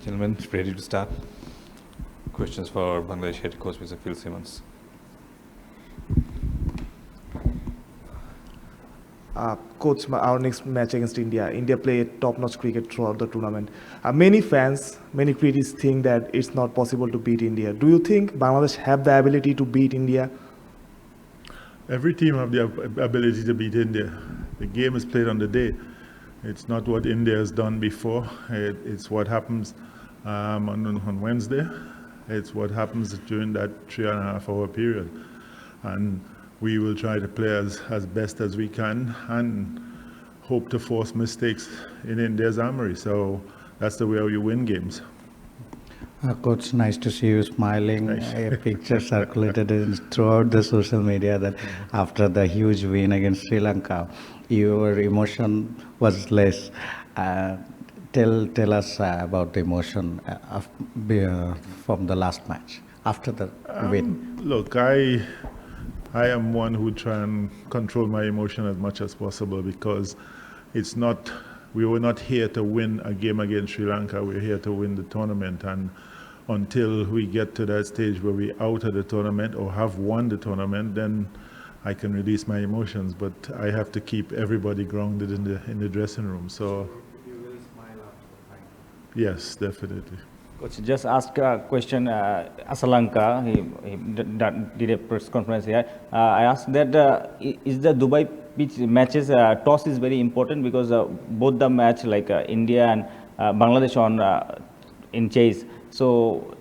Gentlemen, ready to start? Questions for Bangladesh head coach Mr. Phil Simmons. Coach, our next match against India. India played top-notch cricket throughout the tournament. Many fans, many critics think that it's not possible to beat India. Do you think Bangladesh have the ability to beat India? Every team have the ability to beat India. The game is played on the day. It's not what India has done before. It's what happens on Wednesday. It's what happens during that 3.5 hour period. And we will try to play as best as we can and hope to force mistakes in India's armory. So that's the way you win games. Coach, nice to see you smiling. Nice. A picture circulated throughout the social media that after the huge win against Sri Lanka, your emotion was less. Tell us about the emotion from the last match after the win. Look, I am one who try and control my emotion as much as possible because we were not here to win a game against Sri Lanka. We're here to win the tournament, and until we get to that stage where we're out of the tournament or have won the tournament, then I can release my emotions. But I have to keep everybody grounded in the dressing room. So You will smile after yes, definitely. Coach just asked a question. Asalanka, he did a press conference here. I asked that is the Dubai pitch matches toss is very important because both the match like India and Bangladesh on in chase. So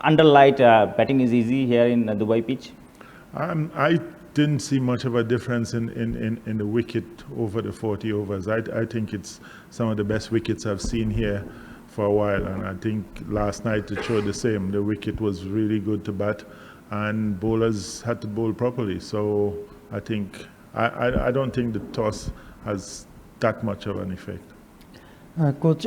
under light batting is easy here in Dubai pitch. I didn't see much of a difference in the wicket over the 40 overs. I think it's some of the best wickets I've seen here for a while, and I think last night it showed the same. The wicket was really good to bat, and bowlers had to bowl properly. So I don't think the toss has that much of an effect. Coach,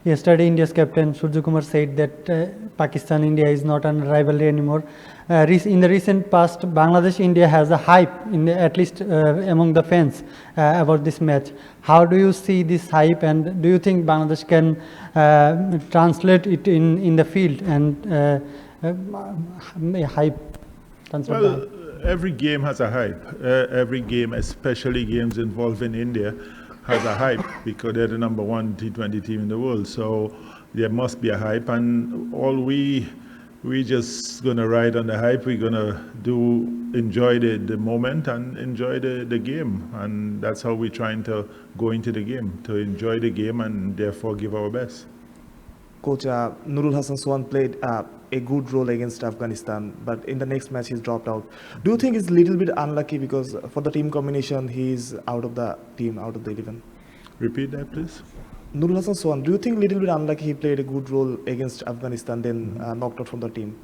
yesterday India's captain Suryakumar said that Pakistan-India is not a rivalry anymore. In the recent past, Bangladesh-India has a hype, at least among the fans, about this match. How do you see this hype, and do you think Bangladesh can translate it in the field and hype? Well, every game has a hype. Every game, especially games involving India, has a hype because they're the #1 T20 team in the world. So there must be a hype, and all we just gonna ride on the hype. We're gonna enjoy the moment and enjoy the game, and that's how we're trying to go into the game, to enjoy the game and therefore give our best. Coach, Nurul Hassan Swan played a good role against Afghanistan, but in the next match he's dropped out. Do you think it's a little bit unlucky because for the team combination he's out of the team, out of the 11? Repeat that, please. Nurul Hassan Swan, do you think a little bit unlucky he played a good role against Afghanistan, then knocked out from the team?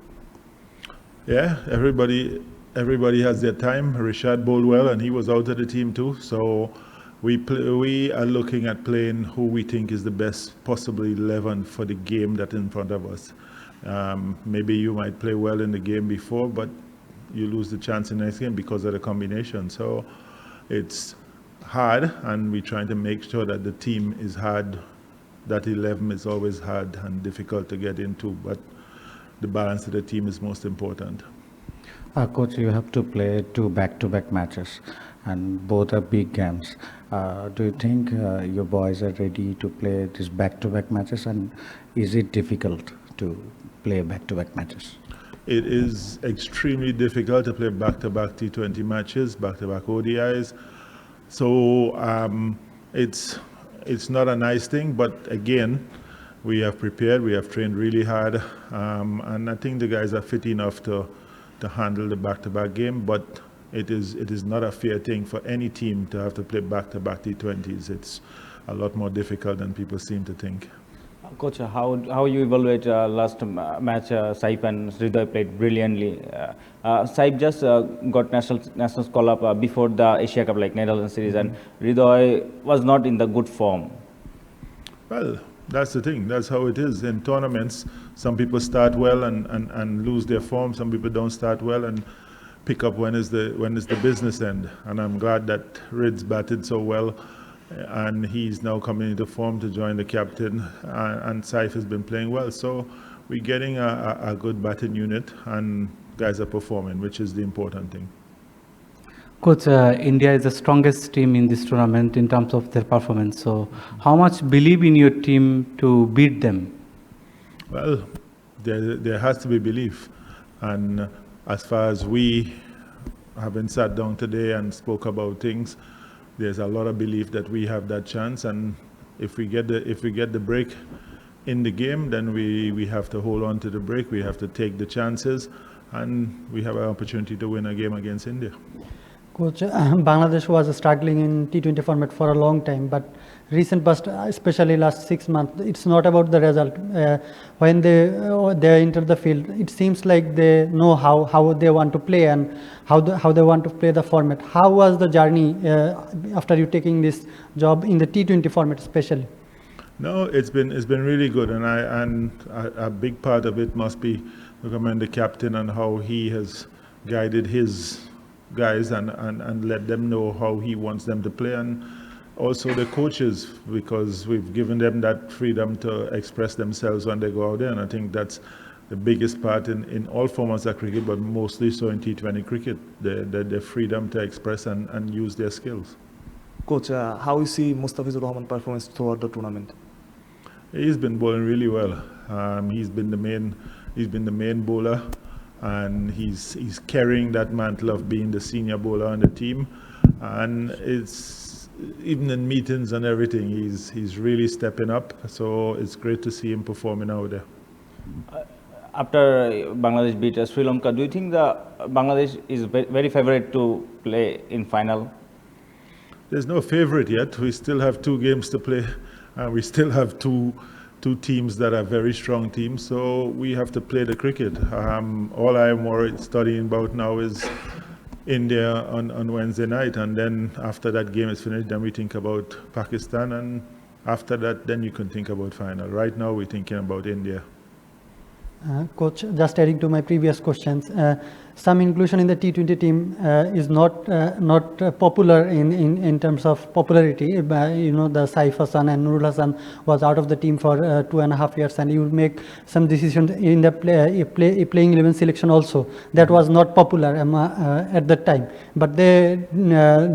Yeah, everybody has their time. Rashad bowled well, and he was out of the team too. So we are looking at playing who we think is the best possible 11 for the game that's in front of us. Maybe you might play well in the game before, but you lose the chance in the next game because of the combination. So it's hard, and we're trying to make sure that the team is hard. That 11 is always hard and difficult to get into, but the balance of the team is most important. Coach, you have to play 2 back-to-back matches, and both are big games. Do you think your boys are ready to play these back-to-back matches, and is it difficult to play back-to-back matches? It is extremely difficult to play back-to-back T20 matches, back-to-back ODIs. So it's not a nice thing, but again, we have prepared, we have trained really hard, and I think the guys are fit enough to handle the back-to-back game, but it is not a fair thing for any team to have to play back-to-back T20s. It's a lot more difficult than people seem to think. Coach, how you evaluate last match? Saib and Hridoy played brilliantly. Saib just got national call up before the Asia Cup, like Netherlands series, and Hridoy was not in the good form. Well, that's the thing. That's how it is in tournaments. Some people start well and lose their form. Some people don't start well and pick up when is the business end. And I'm glad that Rid's batted so well and he's now coming into form to join the captain, and Saif has been playing well. So we're getting a good batting unit, and guys are performing, which is the important thing. Coach, India is the strongest team in this tournament in terms of their performance. So how much believe in your team to beat them? Well, there has to be belief. And as far as we having sat down today and spoke about things, there's a lot of belief that we have that chance. And if we get the break in the game, then we have to hold on to the break. We have to take the chances, and we have an opportunity to win a game against India. Coach, Bangladesh was struggling in T20 format for a long time, but recent past, especially last 6 months, it's not about the result. When they enter the field, it seems like they know how they want to play and how they want to play the format. How was the journey after you taking this job in the T20 format, especially? No, it's been really good, and a big part of it must be to commend the captain and how he has guided his guys and let them know how he wants them to play, and also the coaches, because we've given them that freedom to express themselves when they go out there, and I think that's the biggest part in all formats of cricket, but mostly so in T20 cricket, the freedom to express and use their skills. Coach, how you see Mustafizur Rahman's performance throughout the tournament? He's been bowling really well. He's been the main bowler, and he's carrying that mantle of being the senior bowler on the team. And it's even in meetings and everything, he's really stepping up. So it's great to see him performing out there. After Bangladesh beat Sri Lanka, do you think the Bangladesh is very favorite to play in final? There's no favorite yet. We still have 2 games to play. We still have two teams that are very strong teams, so we have to play the cricket. All I'm studying about now is India on Wednesday night, and then after that game is finished, then we think about Pakistan, and after that, then you can think about final. Right now, we're thinking about India. Coach, just adding to my previous questions, some inclusion in the T20 team is not popular in terms of popularity. You know, the Saif Hassan and Nurul Hassan was out of the team for 2.5 years, and you would make some decisions in the playing 11 selection also. That was not popular at that time, but they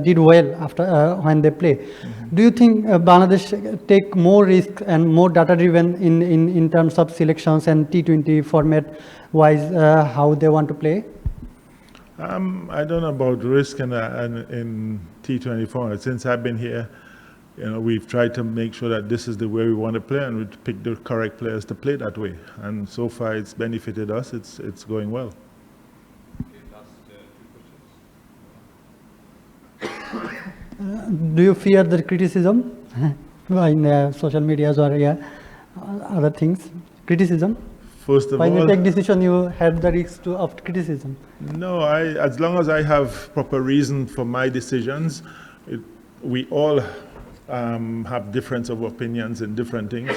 did well after when they play. Do you think Bangladesh take more risk and more data driven in terms of selections and T20 format wise, how they want to play? I don't know about risk and in T20 format. Since I've been here, you know, we've tried to make sure that this is the way we want to play, and we pick the correct players to play that way. And so far, it's benefited us. It's going well. Do you fear the criticism in social medias or other things? Criticism? First of when all, you take decision, you had the risk of criticism. No, as long as I have proper reason for my decisions, we all have difference of opinions in different things.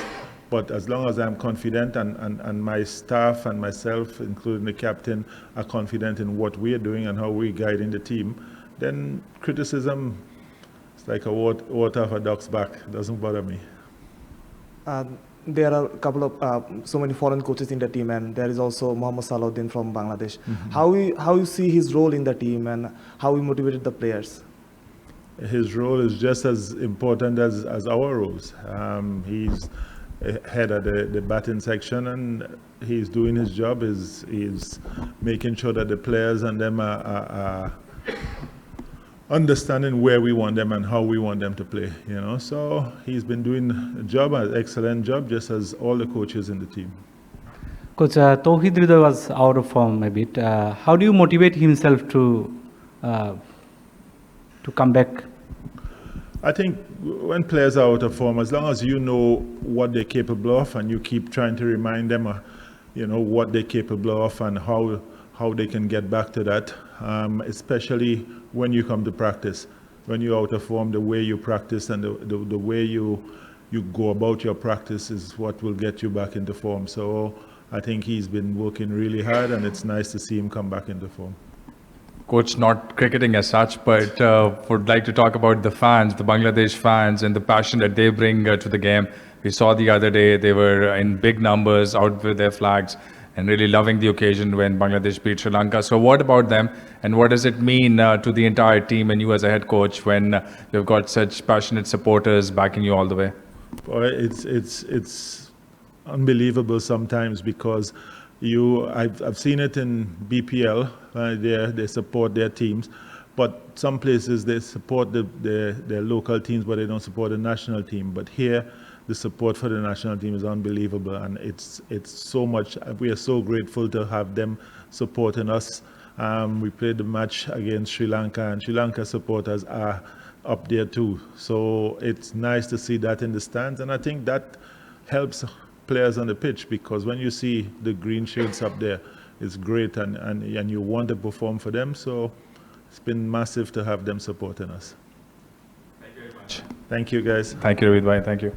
But as long as I'm confident and my staff and myself, including the captain, are confident in what we're doing and how we're guiding the team, then criticism is like a water off a duck's back. It doesn't bother me. There are a couple of so many foreign coaches in the team, and there is also Mohammad Salahuddin from Bangladesh. Mm-hmm. How you see his role in the team, and how he motivated the players? His role is just as important as our roles. He's head of the batting section, and he's doing his job. He's making sure that the players and them are understanding where we want them and how we want them to play, you know. So he's been doing a job, an excellent job, just as all the coaches in the team. Coach, Tawhid Rida was out of form a bit. How do you motivate himself to come back? I think when players are out of form, as long as you know what they're capable of and you keep trying to remind them, you know, what they're capable of and how they can get back to that, especially when you come to practice. When you're out of form, the way you practice and the way you go about your practice is what will get you back into form. So I think he's been working really hard, and it's nice to see him come back into form. Coach, not cricketing as such, but would like to talk about the fans, the Bangladesh fans, and the passion that they bring to the game. We saw the other day they were in big numbers out with their flags and really loving the occasion when Bangladesh beat Sri Lanka. So what about them, and what does it mean to the entire team and you as a head coach when you've got such passionate supporters backing you all the way? Boy, it's unbelievable sometimes because I've seen it in BPL. They support their teams, but some places they support their local teams, but they don't support the national team. But here, the support for the national team is unbelievable, and it's so much. We are so grateful to have them supporting us. We played the match against Sri Lanka, and Sri Lanka supporters are up there too. So it's nice to see that in the stands, and I think that helps players on the pitch, because when you see the green shades up there, it's great, and you want to perform for them. So it's been massive to have them supporting us. Thank you very much. Thank you, guys. Thank you, Ravid bhai. Thank you.